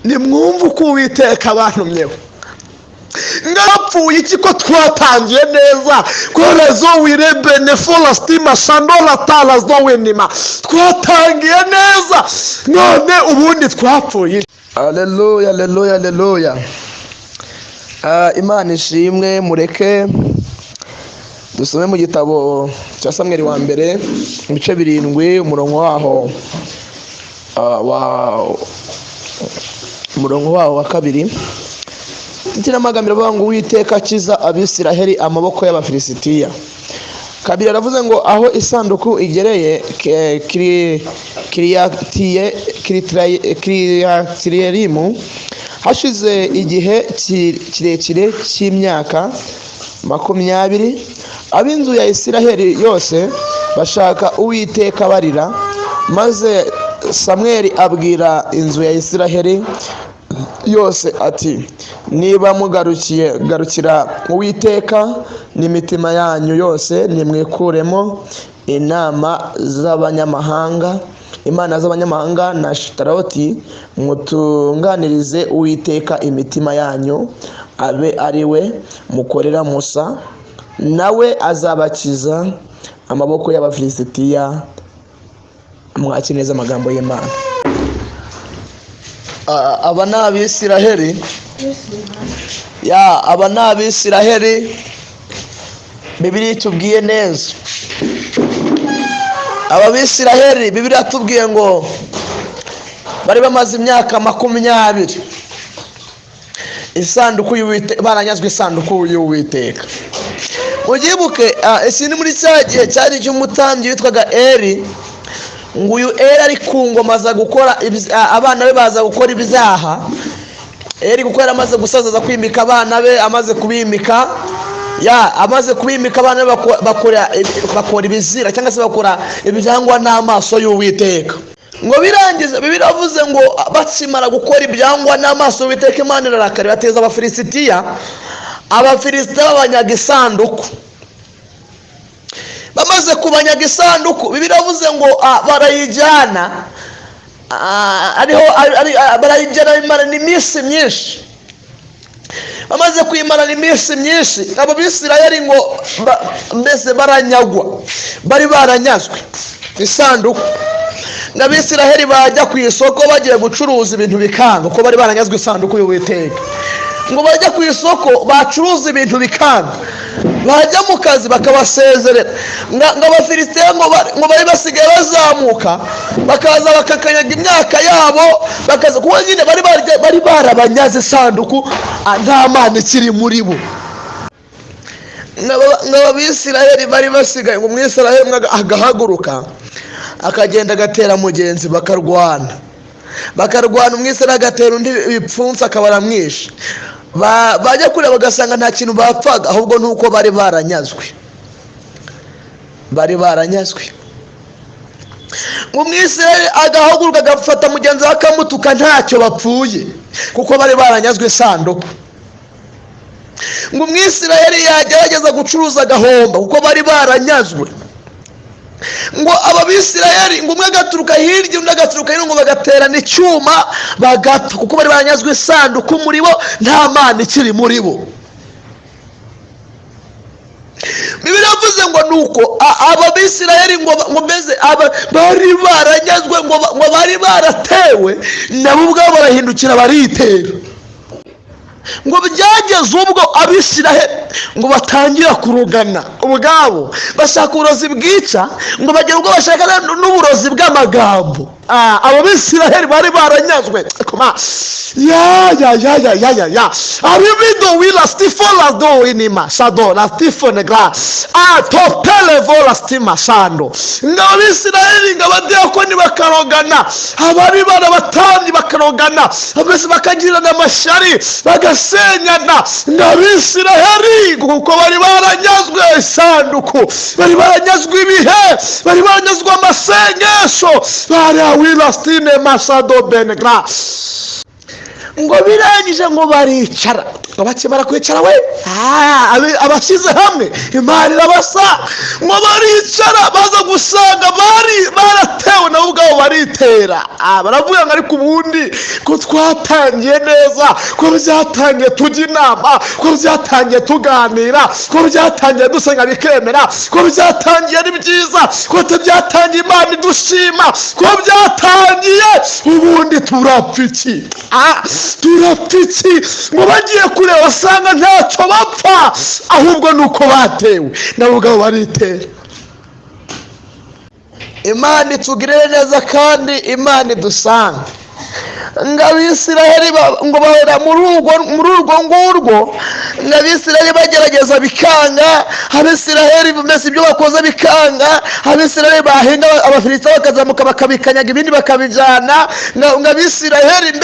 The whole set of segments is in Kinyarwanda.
nimwumve uko uwiteka abantumyeho. Ngapfuye iki ko twatangiye neza korezo wirebene folastima shandola talas do wenima, twatangiye neza none ubundi twapfuye. Haleluya, haleluya, haleluya. Imana ishimwe. Mureke dusome mu gitabo cya Samweli wa mbere ibice 7 umurongo waho wa 2. Ndira amagambo avuga ngo uwiteka akiza Abisiraheli amaboko y'Abafilisitiya. Kabiri aravuze ngo aho isanduku igereye Kiriyatiyerimu hashize igihe kirekire cy'imyaka 20, ab'inzu ya Isiraheli yose bashaka uwiteka barira. Maze Samweli abwira inzu ya Isiraheli yose ati, niba garukira uwiteka n'imitima yanyu yose, nimwikuremo imana z'abanyamahanga na Shitaroti, mutunganirize uwiteka imitima yanyu, abe ari we mukorera Musa, nawe azabakiza amaboko y'Abafilisitiya. Mwakineza amagambo y'Imana. Aba n'Abisiraheli, aba n'Abisiraheli Bibiliya itubwiye neza. Aba Bisiraheli Bibiliya itubwiye ngo bari bamaze imyaka 20 isanduku y'Uwiteka, baranyazwe isanduku y'Uwiteka. Mugibuke ese ni muri cyagihe cyari cy'umutambyi witwaga Eli. Nguyu Eli ari ku ngoma za gukora abana be baza gukora ibyaha. Eli gukora amaze gusaza kwimika abana be, amaze kubimika amaze kubimika abana be bakora ibizira cyangwa se bakora ibyangwa n'amaso y'Uwiteka. Ngo birangiza Bibiliya avuze ngo batsimara gukora ibyangwa n'amaso y'Uwiteka, Imana irarakara bateza Abafilisitiya. Abafilisitiya babanyaga isanduku. Bamaze kubanyaga isanduku, Bibiliya avuze ngo barayijyana, barayijyana imara iminsi myinshi. Bamaze kuyimara iminsi myinshi, abo Bisirayeli ngo mbese baranyagwa, bari baranyazwe isanduku. N'Abisirayeli bajya ku isoko bagiye gucuruza ibintu bikanga, ko bari baranyazwe isanduku y'Uwiteka. Ngo bajya ku isoko bacuruza ibintu bikanga, bajya mu kazi bakabasezerera. Abafilisitiya ngo bari basigaye bazamuka bakaza bakakanyaga imyaka yabo, bakaza kuko nyine bari barabanyaze isanduku, nta mana ikiri muri bo. Abisirayeli bari basigaye ngo Umwisirayeli agahaguruka akagenda agatera mugenzi, bakarwana. Umwisirayeli agatera undi ibipfunsi akabaramwisha. Bajya kureba bagasanga nta kintu bapfaga, ahubwo nuko bari baranyazwe. Umwisirayeli agahaguruka agafata mugenzi we akamutuka, ntacyo bapfuye kuko bari baranyazwe isanduku. Umwisirayeli yagerageza gucuruza agahomba kuko bari baranyazwe. Ngo Abisirayeli ngo umwe agaturuka hirya undi agaturuka hino, ngo bagaterana icyuma bagapfa kuko bari baranyazwe isanduku muri bo, nta mana ikiri muri bo. Bibiliya yavuze ngo nuko Abisirayeli ngo mbese bari baranyazwe, ngo bari baratewe, nabo ubwabo barahindukira baritera. Ngo byageze ubwo Abisirayeli ngo batangira kurugana ubwabo, bashaka uburozi bwica, ngo bagera ubwo bashaka n'uburozi bw'amagambo. Abo Bisirayeli bari baranyazwe. Aribido wila stifola do inima shado la stifone gra topele vola stima shando. Ngo Bisirayeli ngo abadiyakoni bakarogana, abari barabatandi bakarogana, abese bakagirana amashari bagasenyana. Ngo Bisirayeli kuko bari baranyazwe isanduku, bari baranyazwe ibihe, bari baranyazwe amasengesho, bari wila stine masado benegra. Ngo birangije ngo baricara ngo bakimara kwicara we abashyize hamwe imana irabasa ngo baricara baza gusanga baratewe nabo ubwabo baritera. Baravuga ngo ariko ubundi ko twatangiye neza, ko byatangiye tujya inama, ko byatangiye tuganira, ko byatangiye dusenga bikemera, ko byatangiye ari byiza, ko byatangiye imana idushima, ko byatangiye ubundi turapfa iki? Turapfa iki? Ngo bagiye kureba basanga ntacyo bapfa, ahubwo nuko batewe nabo ubwabo baritera. Imana itugirire neza kandi Imana idusanga. Ngo Abisiraheli ngo bahera muri urwo ngurwo, ngo Abisiraheli bagerageza bikanga, Abisiraheli mbese ibyo bakoze bikanga, Abisiraheli bahinga Abafilisitiya bakazamuka bakabikanyaga ibindi bakabijyana, ngo Abisiraheli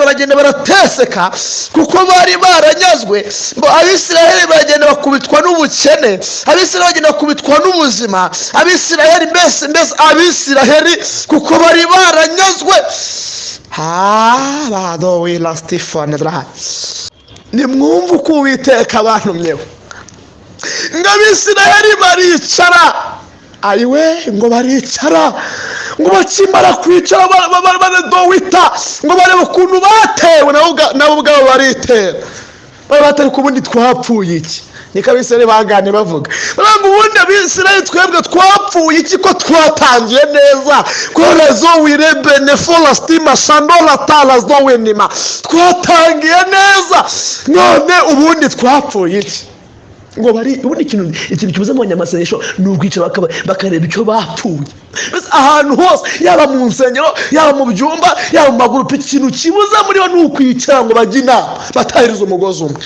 baragenda barateseka kuko bari baranyazwe. Ngo Abisiraheli bagenda bakubitwa n'ubukene, Abisiraheli bagenda bakubitwa n'ubuzima, Abisiraheli mbese Abisiraheli kuko bari baranyazwe. Nimwumve uko uwiteka abantumyeho. Ngo Abisiraheli baricara, ayiwe ngo baricara, ngo bakimara kwicara baradowita, ngo barebe ukuntu batewe nabo ubwabo baritera. Batari ku bundi twapfuye iki? Niko Abisiraheli bagane bavuga. Ngo ubundi Abisiraheli twebwe twapfuye iki ko twatangiye neza? Ko rezo wirebene folastima shandola talas do wenima. Twatangiye neza. None ubundi twapfuye iki? Ngo bari ubundi ikintu kibuza mu banyamasengesho ni ukwicara bakareba icyo bapfuye. Ahantu hose, yaba mu nsengero, yaba mu byumba, yaba mu magurupe, ikintu kibuza muri bo ni ukwicara ngo bajye inama batahiriza umugozi umwe.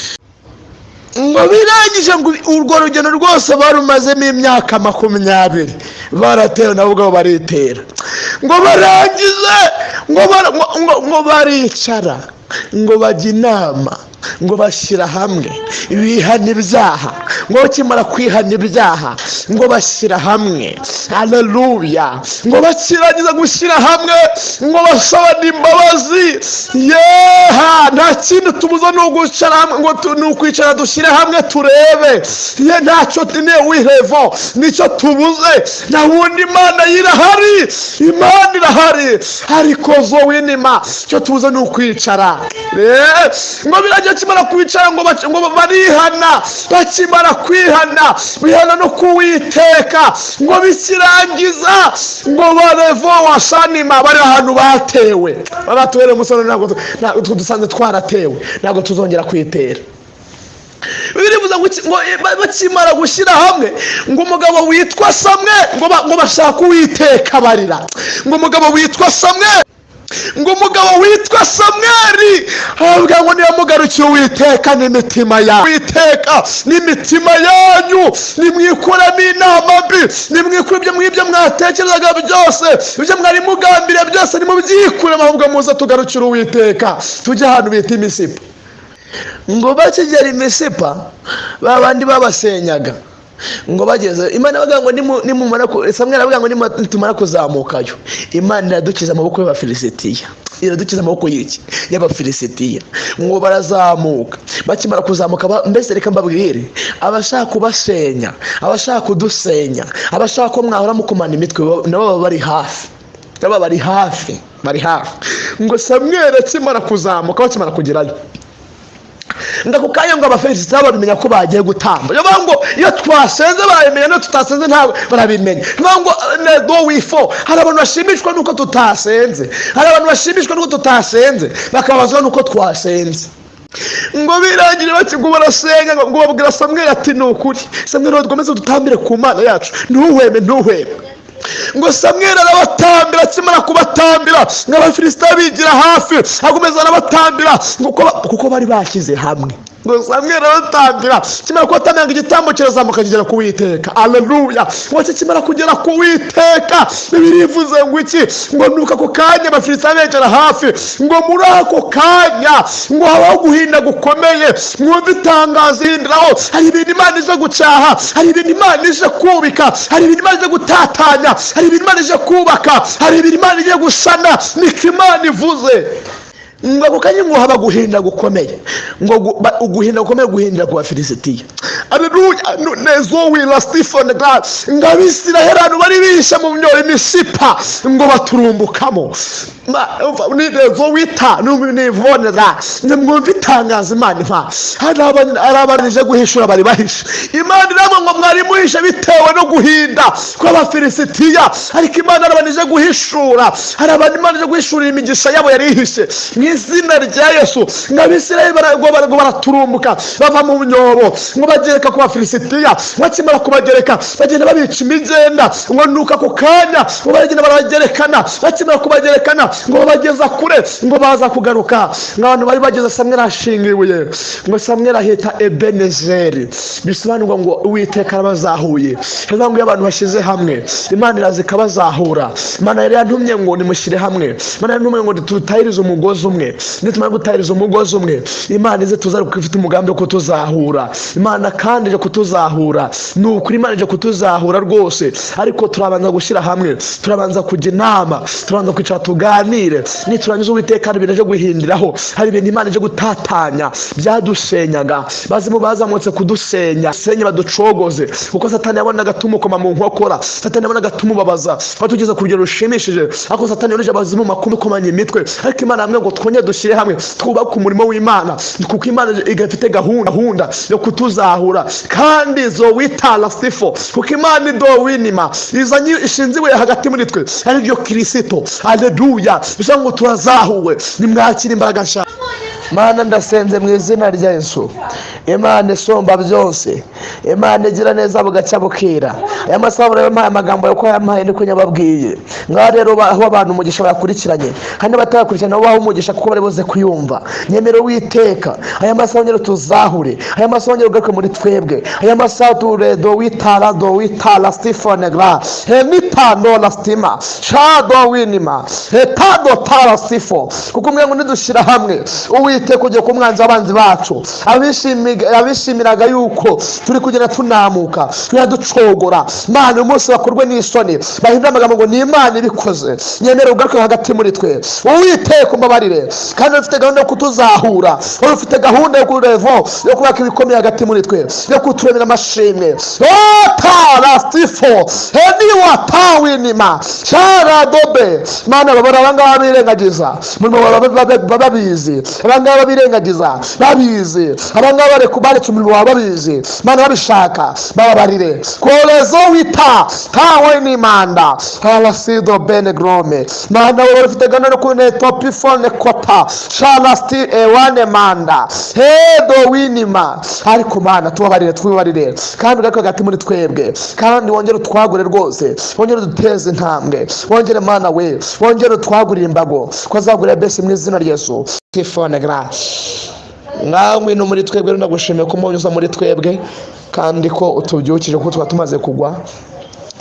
Ngo birangije ngo urwo rugendo rwose barumazemo imyaka 20 baratewe nabo ubwabo baritera. Ngo barangize ngo baricara, ngo bajya inama, ngo bashyira hamwe bihana ibyaha. Ngo bakimara kwihana ibyaha ngo bashyira hamwe, haleluya. Ngo bakirangiza gushyira hamwe ngo basabane imbabazi. Nta kintu tubuza no gucara hamwe, ngo nukwicara dushyire hamwe turebe. Ntacyo wihevo nicyo tubuze, na wundi Imana irahari, Imana irahari, ariko zo winima cyo tubuze nukwicara. Ngo biragiye kimara kwicara ngo barihana, bakimara kwihana bihana no kuwiteka. Ngo bikirangiza ngo barevo washanima bari ahantu batewe. Baratuwere musoro ntabwo dusanze twaratewe, ntabwo tuzongera kwitera. Biribuza ngo bakimara gushyira hamwe ngo umugabo witwa Samwe ngo bashaka uwiteka barira. Ngo umugabo witwa Samwe, ngo umugabo witwa Samweli avuga ngo niyo mugarukiye uwiteka n'imitima yawe, uwiteka n'imitima yanyu, nimwikuramo inama mbi, nimwikure ibyo mwatekerezaga byose, ibyo mwari mugambiriye byose nimubyikuremo, ahubwo muze tugarukire uwiteka tujye ahantu bita imisipa. Ngo bakigera imisipa babandi babasenyaga, ngo bageze Imana bavuga ngo nimumara Samweli avuga ngo nitumara kuzamukayo Imana iradukiza amaboko y'Abafilisitiya, iradukiza amaboko y'Abafilisitiya. Ngo barazamuka, bakimara kuzamuka mbese reka mbabwire, abashaka kubasenya, abashaka kudusenya, abashaka ko mwahora mukomana imitwe nabo bari hafi, bari hafi. Ngo Samweli akimara kuzamuka, bakimara kugerayo ndakukanya ngo Abafilisitiya babimenya ko bagiye gutamba. Ngo iyo twasenze barabimenya, no tutasenze ntabwo barabimenya. Ngo do wifo, hari abantu bashimishwa nuko tutasenze, hari abantu bashimishwa nuko tutasenze, bakabazwa nuko twasenze. Ngo birangire bakigwa barasenga, ngo babwira Samweli ati ni ukuri Samweli rwomeze dutambire ku Mana yacu, ntuhweme. Ngo Samweli arabatambira, akimara kubatambira ngo Abafilisitiya bigira hafi, agomeza arabatambira kuko bari bashyize hamwe. Ngo Samweli arabatambira, kimara kubatambira ngo igitambo kirazamuka kigera ku Uwiteka. Haleluya. Ngo kimara kugera ku Uwiteka, Bibiliya ivuze ngo iki? Ngo nuko ako kanya Abafilisitiya begera hafi, ngo muri ako kanya ngo habaho guhinda gukomeye. Mwumve itangazo ihindiraho, hari ibintu Imana ije gucyaha, hari ibintu Imana ije kubika, hari ibintu Imana ije gutatanya, hari ibintu Imana ije kubaka, hari ibintu Imana ije gusana. Niko Imana ivuze. ngo ako kanya ngo haba guhinda gukomeye, ngo uguhinda gukomeye guhindira ku Bafilisitiya. Haleluya. Nezo wila Stephen God ngo Abisirayeli abantu bari bishe mu myoyo imisipa ngo baturumbukamo. Nezo wita n'ubunivonera nimwumve itangaza Imana impa. Hari abantu guhishura bari bahishe. Imana iramo ngo mwari muhishe bitewe no guhinda kw'Abafilisitiya, ariko Imana arabanije guhishura. Hari abantu Imana ije guhishurira imigisha yabo yari ihishe mu izina rya Yesu. Ngo Abisirayeli baraturumbuka bava mu nyobo ngo bagereka ku Bafilisitiya. Bakimara kubagereka bagenda babica imigenda ngo nuka ku kanya ngo bagenda baragerekana. Bakimara kubagerekana ngo babageza kure ngo baza kugaruka. Abantu bari bageze Samweli ashingiwe ngo Samweli ahita Ebenezeri, bisobanurwa ngo uwiteka arabazahuye. Bivuga ngo abantu bashize hamwe Imana iraza ikabazahura. Imana yari yantumye ngo nimushyire hamwe. Imana yantumye ngo tutahirize umugozi umwe. Nitumara gutahiriza umugozi umwe Imana ize tuza kwifite umugambi wo kutuzahura. Imana kandi ije kutuzahura. Nukuri Imana ije kutuzahura rwose, ariko turabanza gushyira hamwe, turabanza kujya inama, turabanza kwicara tuganire. Niturangiza uwiteka ibintu aje guhindiraho, hari ibintu Imana ije gutatanya byadusenyaga, bazimu bazamutse kudusenya, senye baducogoze, kuko Satani yabonaga tumukoma mu nkokora, Satani yabonaga tumubabaza, batugeze ku rugero rushimishije, ariko Satani yoneje abazimu makumanye imitwe. Ariko Imana hamwe ngo twongere dushyire hamwe twubake umurimo w'Imana, kuko Imana igafite gahunda yo kutuzahura. Kandi zo witala stifo, kuko Imana do winima izanye ishinziwe hagati muri twe, ari byo Kristo. Haleluya. Bisa ngo turazahuwe, nimwakira imbaraga nshya. Mana ndasenze mu izina rya Yesu, Imana isomba byose, Imana igira neza bugacya bukira. Aya masaha yampaye amagambo yo yampaye niko nyababwiye. Ngaho rero aho abantu umugisha bakurikiranye, kandi batakurikirana nabo baho umugisha kuko bari boze kuyumva. Nyemero witeka aya masaha nyero tuzahure, aya masaha nyero garuke muri twebwe. Aya masaha do witala Stephen gra hemitando la stima shado winima hetado tala stifo, kuko mwe ngo nidushira hamwe uwiteka uje ku mwanzi abanzi bacu abishimiraga yuko turi kugenda tunamuka turaducogora. Mana umunsi bakorwe n'isoni bahindura amagambo ngo ni Imana ibikoze. Nyemera ugaruke hagati muri twe uwiteka umbabarire, kandi ufite gahunda yo kutuzahura, ufite gahunda yo kurevo yo kubaka ibikomeye hagati muri twe, yo kuturemera amashimwe. Tala stifo heni watawinima shara dobe. Mana babara abangaba birengagiza murimo bababizi, abangaba birengagiza babizi, abangaba baretse umurimo wabo babizi. Mana babishaka bababarire. Kolezo wita tawe ni manda halasido benegrome. Mana wowe ufite gahunda yo kune topifone kota shalasti ewane manda hedo winima. Ariko Mana tubabarire, twibarire, kandi ugako hagati muri twebwe, kandi wongere utwagure rwose, wongere duteze intambwe, wongere Mana we, wongere utwagurire imbago kwazagurira bese mu izina rya Yesu. Tifone grace ngawe no muri twebwe, nagushimiye ko munyuza muri twebwe, kandi ko utubyukije ko tuba tumaze kugwa.